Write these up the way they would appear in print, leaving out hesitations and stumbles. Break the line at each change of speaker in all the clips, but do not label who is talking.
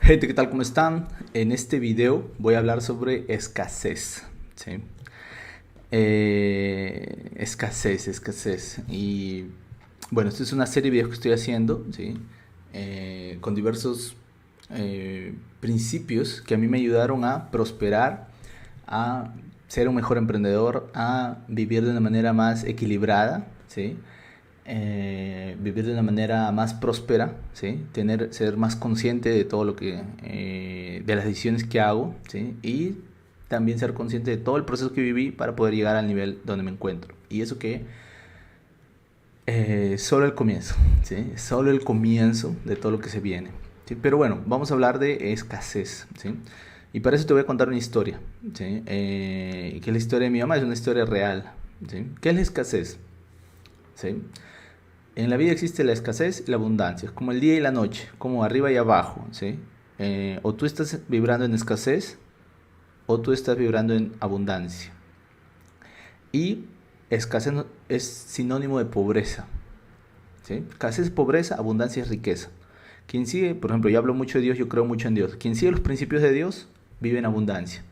Gente, ¿qué tal? ¿Cómo están? En este video voy a hablar sobre escasez, ¿sí? Escasez. Y bueno, esta es una serie de videos que estoy haciendo, ¿sí? Con diversos principios que a mí me ayudaron a prosperar, a ser un mejor emprendedor, a vivir de una manera más equilibrada, ¿sí? Vivir de una manera más próspera, ¿sí? Ser más consciente de todo lo que, de las decisiones que hago, ¿sí? Y también ser consciente de todo el proceso que viví para poder llegar al nivel donde me encuentro. Y eso que solo el comienzo, ¿sí? Solo el comienzo de todo lo que se viene, ¿sí? Pero bueno, vamos a hablar de escasez, ¿sí? Y para eso te voy a contar una historia, ¿sí? Que es la historia de mi mamá, es una historia real, ¿sí? ¿Qué es la escasez? ¿Sí? En la vida existe la escasez y la abundancia, es como el día y la noche, como arriba y abajo, ¿sí? O tú estás vibrando en escasez o tú estás vibrando en abundancia. Y escasez es sinónimo de pobreza, ¿sí? Escasez es pobreza, abundancia es riqueza. Quien sigue, por ejemplo, yo hablo mucho de Dios, yo creo mucho en Dios. Quien sigue los principios de Dios vive en abundancia.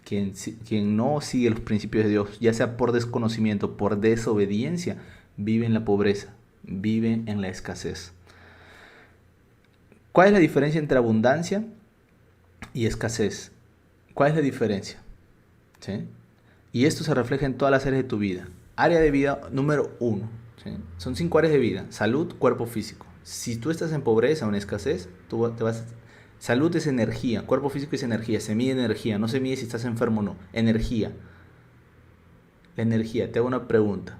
Quien no sigue los principios de Dios, ya sea por desconocimiento, por desobediencia, vive en la pobreza, vive en la escasez. ¿Cuál es la diferencia entre abundancia y escasez? ¿Cuál es la diferencia? ¿Sí? Y esto se refleja en todas las áreas de tu vida. Área de vida número uno. ¿Sí? Son 5 áreas de vida. Salud, cuerpo físico. Si tú estás en pobreza o en escasez, tú te vas... Salud es energía, cuerpo físico es energía, se mide energía, no se mide si estás enfermo o no. Energía. La energía, te hago una pregunta.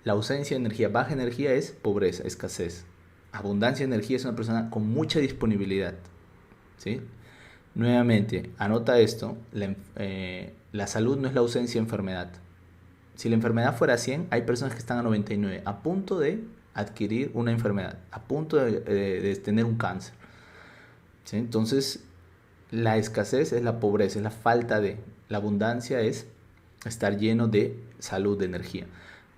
La ausencia de energía, baja energía es pobreza, escasez. Abundancia de energía es una persona con mucha disponibilidad, ¿sí? Nuevamente, anota esto, la salud no es la ausencia de enfermedad. Si la enfermedad fuera 100, hay personas que están a 99, a punto de adquirir una enfermedad, a punto de tener un cáncer, ¿sí? Entonces, la escasez es la pobreza, es la falta de. La abundancia es estar lleno de salud, de energía.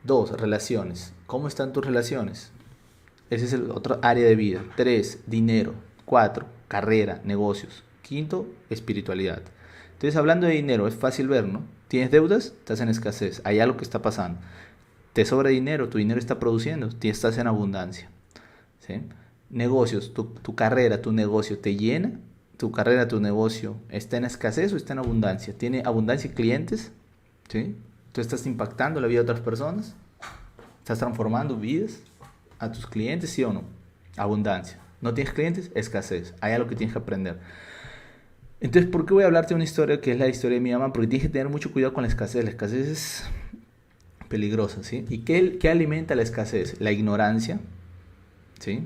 2, relaciones. ¿Cómo están tus relaciones? Ese es el otro área de vida. 3, dinero. 4, carrera, negocios. 5, espiritualidad. Entonces, hablando de dinero, es fácil ver, ¿no? ¿Tienes deudas? Estás en escasez. Hay algo que está pasando. ¿Te sobra dinero? Tu dinero está produciendo. Estás en abundancia, ¿sí? Negocios. Tu carrera, tu negocio, ¿te llena? ¿Tu carrera, tu negocio está en escasez o está en abundancia? ¿Tiene abundancia de clientes? ¿Sí? ¿Tú estás impactando la vida de otras personas? ¿Estás transformando vidas a tus clientes, sí o no? Abundancia. ¿No tienes clientes? Escasez. Hay algo que tienes que aprender. Entonces, ¿por qué voy a hablarte de una historia que es la historia de mi mamá? Porque tienes que tener mucho cuidado con la escasez. La escasez es peligrosa, ¿sí? ¿Y qué alimenta la escasez? La ignorancia, ¿sí?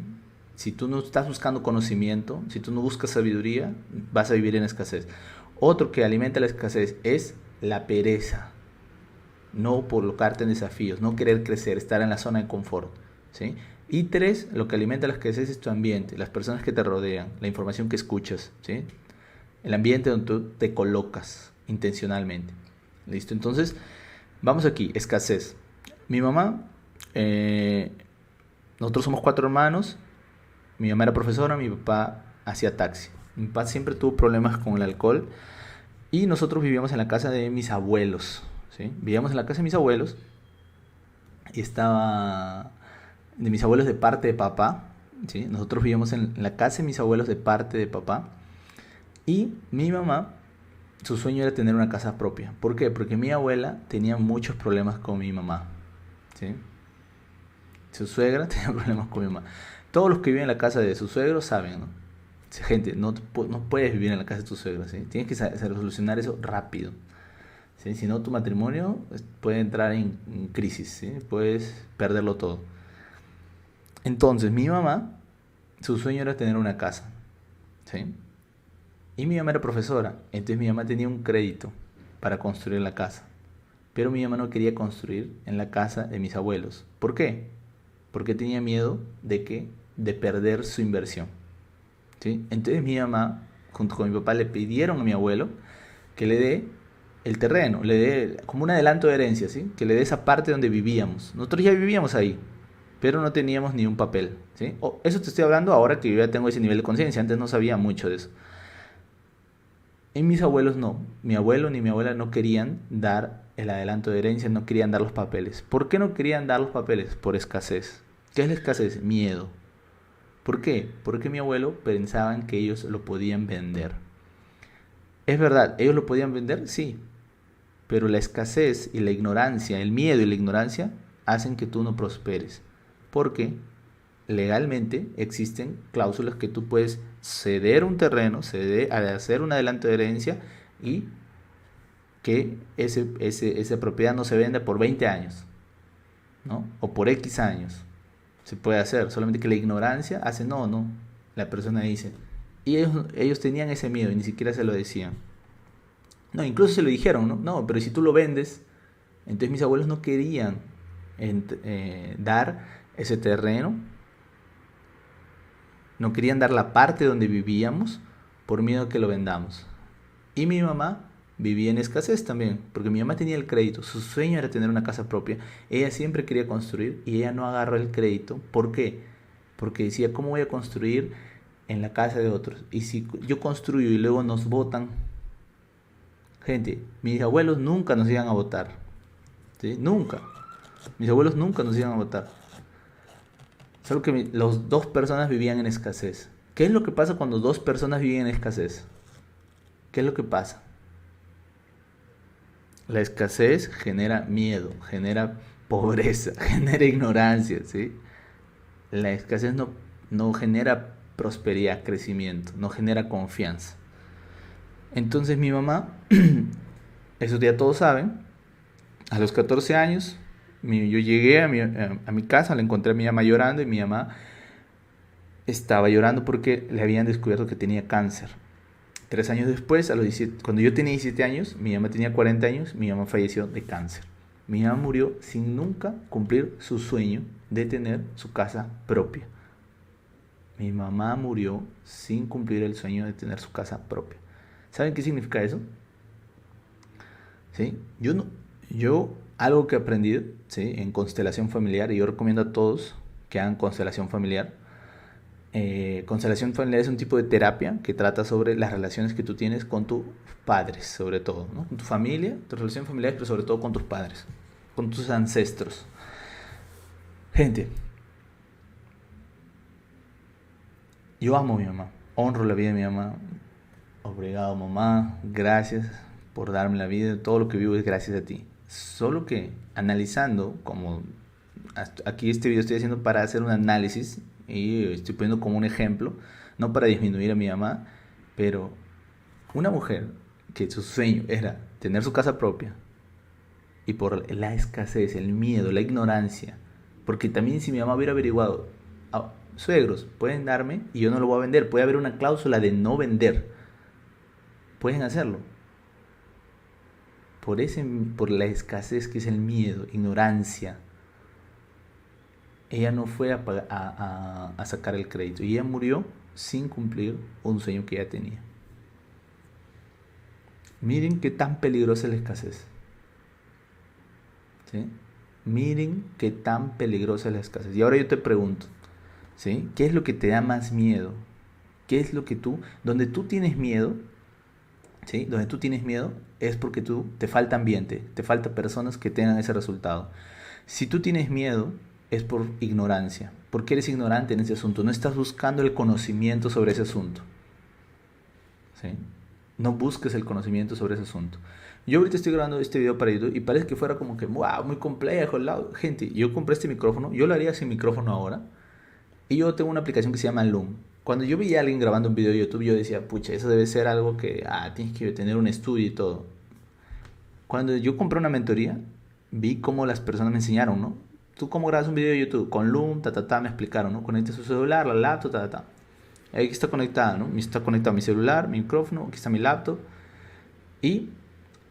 Si tú no estás buscando conocimiento, si tú no buscas sabiduría, vas a vivir en escasez. Otro que alimenta la escasez es la pereza. No colocarte en desafíos, no querer crecer, estar en la zona de confort, ¿sí? Y 3, lo que alimenta la escasez es tu ambiente, las personas que te rodean, la información que escuchas, ¿sí? El ambiente donde tú te colocas intencionalmente. ¿Listo? Entonces, vamos aquí, escasez. Mi mamá, nosotros somos 4 hermanos, mi mamá era profesora, mi papá hacía taxi. Mi papá siempre tuvo problemas con el alcohol y nosotros vivíamos en la casa de mis abuelos, ¿sí? Vivíamos en la casa de mis abuelos y estaba de mis abuelos de parte de papá, ¿sí? Nosotros vivíamos en la casa de mis abuelos de parte de papá y mi mamá, su sueño era tener una casa propia. ¿Por qué? Porque mi abuela tenía muchos problemas con mi mamá, ¿sí? Su suegra tenía problemas con mi mamá. Todos los que viven en la casa de su suegro saben, ¿no? Gente, no puedes vivir en la casa de tu suegro, ¿sí? Tienes que solucionar eso rápido, ¿sí? Si no, tu matrimonio puede entrar en crisis, ¿sí? Puedes perderlo todo. Entonces, mi mamá, su sueño era tener una casa, ¿sí? Y mi mamá era profesora, entonces mi mamá tenía un crédito para construir la casa. Pero mi mamá no quería construir en la casa de mis abuelos. ¿Por qué? Porque tenía miedo de perder su inversión, ¿sí? Entonces mi mamá, junto con mi papá, le pidieron a mi abuelo que le dé el terreno, le dé como un adelanto de herencia, ¿sí? Que le dé esa parte donde vivíamos. Nosotros ya vivíamos ahí, pero no teníamos ni un papel, ¿sí? Eso te estoy hablando ahora que yo ya tengo ese nivel de conciencia, antes no sabía mucho de eso. Y mis abuelos no, mi abuelo ni mi abuela no querían dar el adelanto de herencia, no querían dar los papeles. ¿Por qué no querían dar los papeles? Por escasez. ¿Qué es la escasez? Miedo. ¿Por qué? Porque mi abuelo pensaban que ellos lo podían vender. ¿Es verdad? ¿Ellos lo podían vender? Sí. Pero la escasez y la ignorancia, el miedo y la ignorancia hacen que tú no prosperes. Porque legalmente existen cláusulas que tú puedes ceder un terreno, hacer un adelanto de herencia y que esa propiedad no se venda por 20 años, ¿no? O por X años. Se puede hacer, solamente que la ignorancia hace no. La persona dice. Y ellos tenían ese miedo y ni siquiera se lo decían. No, incluso se lo dijeron, ¿no? No, pero si tú lo vendes, entonces mis abuelos no querían dar ese terreno, no querían dar la parte donde vivíamos por miedo a que lo vendamos. Y mi mamá vivía en escasez también, porque mi mamá tenía el crédito, su sueño era tener una casa propia, ella siempre quería construir y ella no agarró el crédito. ¿Por qué? Porque decía, ¿cómo voy a construir en la casa de otros? Y si yo construyo y luego nos votan, gente, mis abuelos nunca nos iban a votar, ¿sí? Nunca. Mis abuelos nunca nos iban a votar. Solo que las dos personas vivían en escasez. ¿Qué es lo que pasa cuando dos personas viven en escasez? ¿Qué es lo que pasa? La escasez genera miedo, genera pobreza, genera ignorancia, ¿sí? La escasez no genera prosperidad, crecimiento, no genera confianza. Entonces mi mamá, eso ya todos saben, a los 14 años, yo llegué a mi casa, la encontré a mi mamá llorando y mi mamá estaba llorando porque le habían descubierto que tenía cáncer. 3 años después, cuando yo tenía 17 años, mi mamá tenía 40 años, mi mamá falleció de cáncer. Mi mamá murió sin nunca cumplir su sueño de tener su casa propia. Mi mamá murió sin cumplir el sueño de tener su casa propia. ¿Saben qué significa eso? ¿Sí? Algo que he aprendido, ¿sí?, en constelación familiar, y yo recomiendo a todos que hagan constelación familiar. Constelación familiar es un tipo de terapia que trata sobre las relaciones que tú tienes con tus padres, sobre todo, ¿no? Con tu familia, tu relación familiar, pero sobre todo con tus padres, con tus ancestros. Gente, yo amo a mi mamá, honro la vida de mi mamá. Obrigado, mamá, gracias por darme la vida, todo lo que vivo es gracias a ti. Solo que analizando, como aquí este video estoy haciendo para hacer un análisis y estoy poniendo como un ejemplo, no para disminuir a mi mamá, pero una mujer que su sueño era tener su casa propia y por la escasez, el miedo, la ignorancia, porque también si mi mamá hubiera averiguado, suegros pueden darme y yo no lo voy a vender, puede haber una cláusula de no vender, pueden hacerlo. Por la escasez que es el miedo, ignorancia, ella no fue a sacar el crédito y ella murió sin cumplir un sueño que ella tenía. Miren qué tan peligrosa es la escasez, ¿sí? Miren qué tan peligrosa es la escasez. Y ahora yo te pregunto, ¿sí?, ¿qué es lo que te da más miedo? ¿Qué es lo que donde tú tienes miedo? ¿Sí? Donde tú tienes miedo es porque te falta ambiente, te falta personas que tengan ese resultado. Si tú tienes miedo es por ignorancia, porque eres ignorante en ese asunto, no estás buscando el conocimiento sobre ese asunto, ¿sí? No busques el conocimiento sobre ese asunto. Yo ahorita estoy grabando este video para YouTube y parece que fuera como que wow, muy complejo. Gente, yo compré este micrófono, yo lo haría sin micrófono ahora, y yo tengo una aplicación que se llama Loom. Cuando yo veía a alguien grabando un video de YouTube, yo decía, pucha, eso debe ser algo que, tienes que tener un estudio y todo. Cuando yo compré una mentoría, vi cómo las personas me enseñaron, ¿no? ¿Tú cómo grabas un video de YouTube? Con Loom, me explicaron, ¿no? Conecta su celular, la laptop, Aquí está conectada, ¿no? Está conectado mi celular, mi micrófono, aquí está mi laptop. Y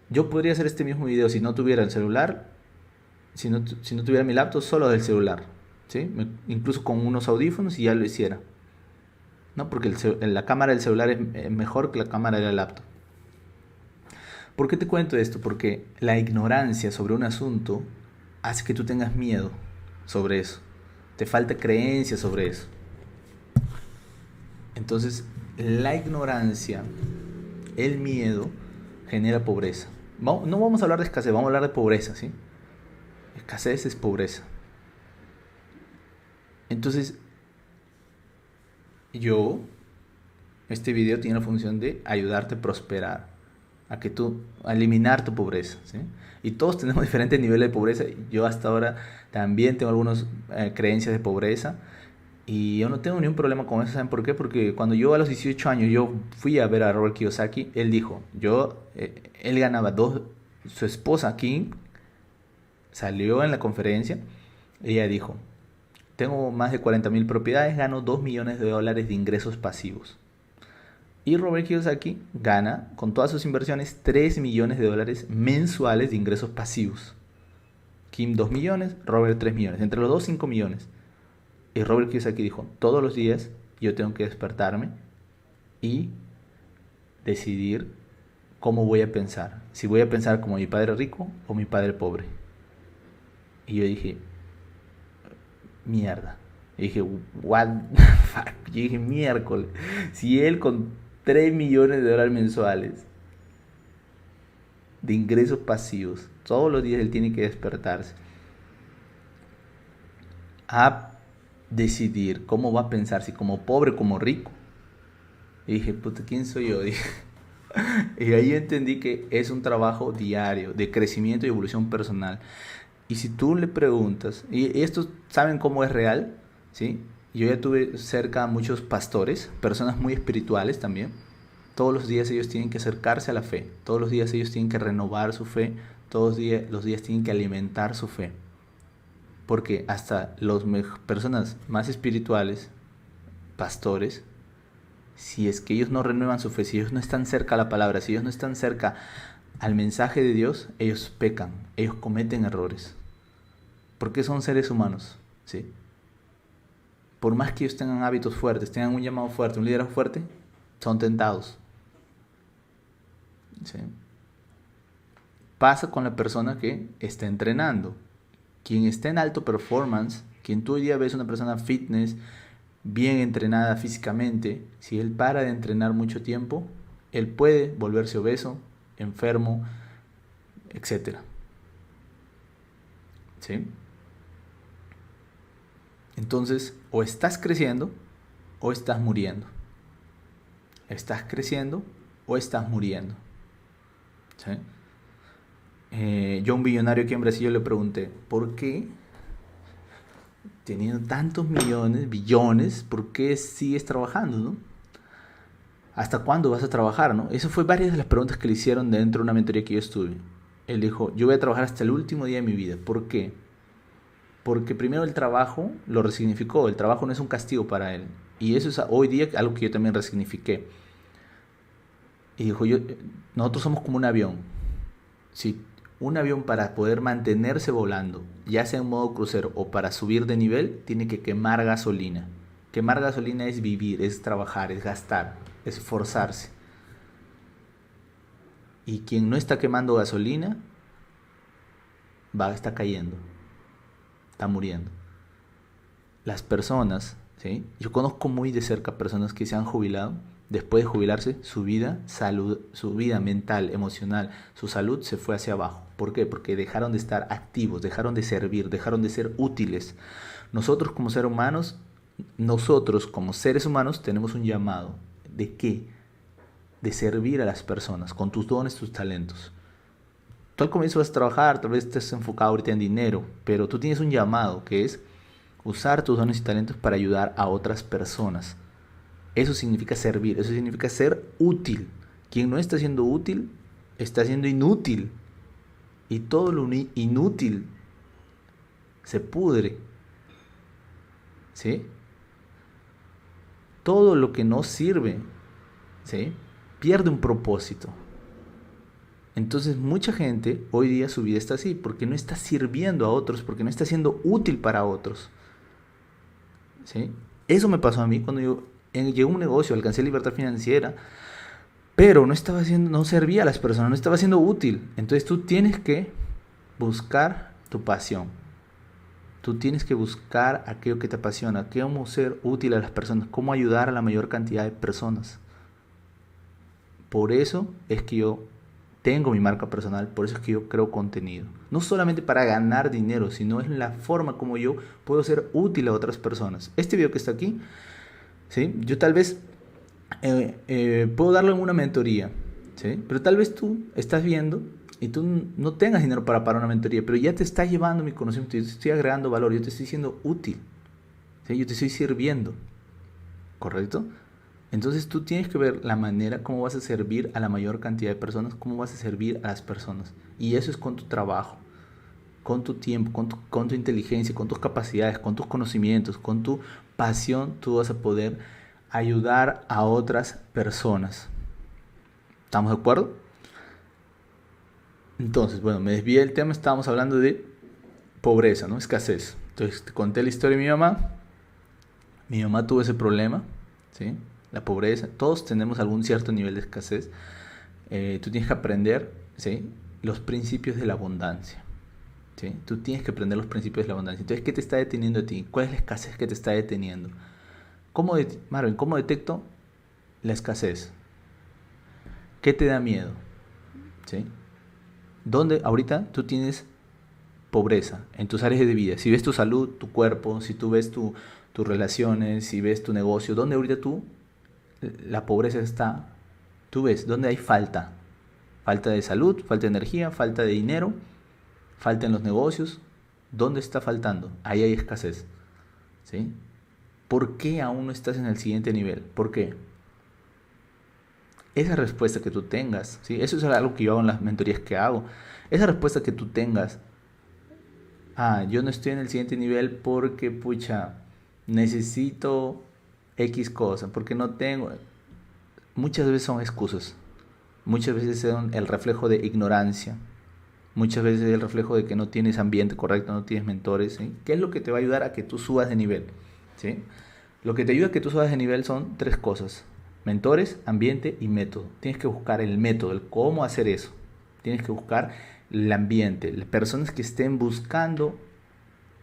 yo podría hacer este mismo video si no tuviera el celular, si no tuviera mi laptop, solo del celular, ¿sí? Incluso con unos audífonos y ya lo hiciera. ¿No? Porque la cámara del celular es mejor que la cámara de la laptop. ¿Por qué te cuento esto? Porque la ignorancia sobre un asunto hace que tú tengas miedo sobre eso. te falta creencia sobre eso. Entonces, la ignorancia, el miedo, genera pobreza. No vamos a hablar de escasez, vamos a hablar de pobreza, ¿sí? Escasez es pobreza. Entonces, este video tiene la función de ayudarte a prosperar, a eliminar tu pobreza, ¿sí? Y todos tenemos diferentes niveles de pobreza. Yo hasta ahora también tengo algunas creencias de pobreza. Y yo no tengo ningún problema con eso, ¿saben por qué? Porque cuando yo a los 18 años yo fui a ver a Robert Kiyosaki, él dijo, él ganaba su esposa Kim salió en la conferencia, ella dijo, tengo más de 40.000 propiedades, gano 2 millones de dólares de ingresos pasivos. Y Robert Kiyosaki gana, con todas sus inversiones, 3 millones de dólares mensuales de ingresos pasivos. Kim 2 millones, Robert 3 millones, entre los dos 5 millones. Y Robert Kiyosaki dijo, todos los días yo tengo que despertarme y decidir cómo voy a pensar. Si voy a pensar como mi padre rico o mi padre pobre. Y yo dije, mierda. Y dije, what the fuck. Yo dije, miércoles. Si él con 3 millones de dólares mensuales de ingresos pasivos, todos los días él tiene que despertarse a decidir cómo va a pensar, si como pobre o como rico. Y dije, puta, ¿quién soy yo? Dije. Y ahí entendí que es un trabajo diario de crecimiento y evolución personal. Y si tú le preguntas, y estos saben cómo es real, ¿sí? Yo ya tuve cerca a muchos pastores, personas muy espirituales también. Todos los días ellos tienen que acercarse a la fe. Todos los días ellos tienen que renovar su fe. Todos los días tienen que alimentar su fe. Porque hasta las personas más espirituales, pastores, si es que ellos no renuevan su fe, si ellos no están cerca a la palabra, si ellos no están cerca al mensaje de Dios, ellos pecan, ellos cometen errores. Porque son seres humanos, ¿sí? Por más que ellos tengan hábitos fuertes, tengan un llamado fuerte, un liderazgo fuerte, son tentados. ¿Sí? Pasa con la persona que está entrenando. Quien está en alto performance, quien tú hoy día ves una persona fitness, bien entrenada físicamente, si él para de entrenar mucho tiempo, él puede volverse obeso, enfermo, etc. ¿Sí? Entonces, o estás creciendo o estás muriendo. Estás creciendo o estás muriendo. ¿Sí? Yo a un billonario aquí en Brasil le pregunté, ¿por qué, teniendo tantos millones, billones, por qué sigues trabajando, ¿no? ¿Hasta cuándo vas a trabajar, no? Eso fue varias de las preguntas que le hicieron dentro de una mentoría que yo estuve. Él dijo, yo voy a trabajar hasta el último día de mi vida. ¿Por qué? Porque primero el trabajo lo resignificó. El trabajo no es un castigo para él. Y eso es hoy día algo que yo también resignifiqué. Y dijo, nosotros somos como un avión. Si un avión, para poder mantenerse volando, ya sea en modo crucero o para subir de nivel, tiene que quemar gasolina. Quemar gasolina es vivir, es trabajar, es gastar, es esforzarse. Y quien no está quemando gasolina, está cayendo, está muriendo. Las personas, ¿sí? Yo conozco muy de cerca personas que se han jubilado. Después de jubilarse, su vida mental, emocional, su salud se fue hacia abajo. ¿Por qué? Porque dejaron de estar activos, dejaron de servir, dejaron de ser útiles. Nosotros como seres humanos tenemos un llamado. ¿De qué? De servir a las personas con tus dones, tus talentos. Tú al comienzo vas a trabajar, tal vez estés enfocado ahorita en dinero, pero tú tienes un llamado que es usar tus dones y talentos para ayudar a otras personas. Eso significa servir, eso significa ser útil. Quien no está siendo útil, está siendo inútil. Y todo lo inútil se pudre. ¿Sí? Todo lo que no sirve, ¿sí?, pierde un propósito. Entonces mucha gente hoy día su vida está así, porque no está sirviendo a otros, porque no está siendo útil para otros. ¿Sí? Eso me pasó a mí cuando yo llegó un negocio, alcancé libertad financiera, pero no servía a las personas, no estaba siendo útil. Entonces tú tienes que buscar tu pasión. Tú tienes que buscar aquello que te apasiona, cómo ser útil a las personas, cómo ayudar a la mayor cantidad de personas. Por eso es que yo tengo mi marca personal, por eso es que yo creo contenido. No solamente para ganar dinero, sino es la forma como yo puedo ser útil a otras personas. Este video que está aquí, ¿sí? Yo tal vez puedo darle una mentoría, ¿sí? Pero tal vez tú estás viendo y tú no tengas dinero para pagar una mentoría, pero ya te está llevando mi conocimiento, yo te estoy agregando valor, yo te estoy siendo útil, ¿sí? Yo te estoy sirviendo, ¿correcto? Entonces tú tienes que ver la manera cómo vas a servir a la mayor cantidad de personas, cómo vas a servir a las personas. Y eso es con tu trabajo, con tu tiempo, con tu inteligencia, con tus capacidades, con tus conocimientos, con tu pasión, tú vas a poder ayudar a otras personas. ¿Estamos de acuerdo? Entonces, bueno, me desvié del tema, estábamos hablando de pobreza, ¿no? Escasez. Entonces te conté la historia de mi mamá. Mi mamá tuvo ese problema, ¿sí? La pobreza, todos tenemos algún cierto nivel de escasez. Tú tienes que aprender, ¿sí? Los principios de la abundancia, ¿sí? Tú tienes que aprender los principios de la abundancia. Entonces, ¿qué te está deteniendo a ti? ¿Cuál es la escasez que te está deteniendo? Marvin, ¿cómo detecto la escasez? ¿Qué te da miedo? ¿Sí? ¿Dónde ahorita tú tienes pobreza en tus áreas de vida? Si ves tu salud, tu cuerpo, si tú ves tus relaciones, si ves tu negocio, ¿dónde ahorita la pobreza está? Tú ves, ¿dónde hay falta? Falta de salud, falta de energía, falta de dinero, falta en los negocios. ¿Dónde está faltando? Ahí hay escasez, ¿sí? ¿Por qué aún no estás en el siguiente nivel? ¿Por qué? Esa respuesta que tú tengas, ¿sí? Eso es algo que yo hago en las mentorías que hago. Esa respuesta que tú tengas, yo no estoy en el siguiente nivel porque, pucha, necesito X cosa, porque no tengo. Muchas veces son excusas. Muchas veces son el reflejo de ignorancia. Muchas veces es el reflejo de que no tienes ambiente correcto, no tienes mentores, ¿sí? ¿Qué es lo que te va a ayudar a que tú subas de nivel? ¿Sí? Lo que te ayuda a que tú subas de nivel son tres cosas: mentores, ambiente y método. Tienes que buscar el método, el cómo hacer eso. Tienes que buscar el ambiente, las personas que estén buscando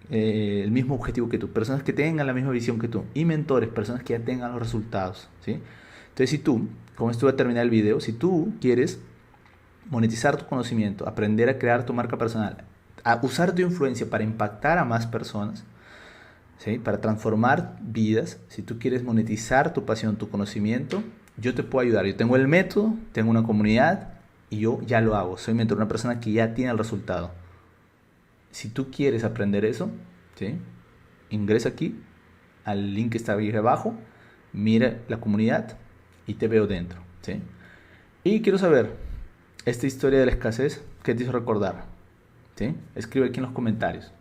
el mismo objetivo que tú, personas que tengan la misma visión que tú, y mentores, personas que ya tengan los resultados, ¿sí? Entonces, si tú, con esto voy a terminar el video, si tú quieres monetizar tu conocimiento, aprender a crear tu marca personal, a usar tu influencia para impactar a más personas, ¿sí? Para transformar vidas, si tú quieres monetizar tu pasión, tu conocimiento, yo te puedo ayudar. Yo tengo el método, tengo una comunidad y yo ya lo hago. Soy mentor, una persona que ya tiene el resultado. Si tú quieres aprender eso, ¿sí? Ingresa aquí al link que está ahí abajo, mira la comunidad y te veo dentro, ¿sí? Y quiero saber, esta historia de la escasez, ¿qué te hizo recordar? ¿Sí? Escribe aquí en los comentarios.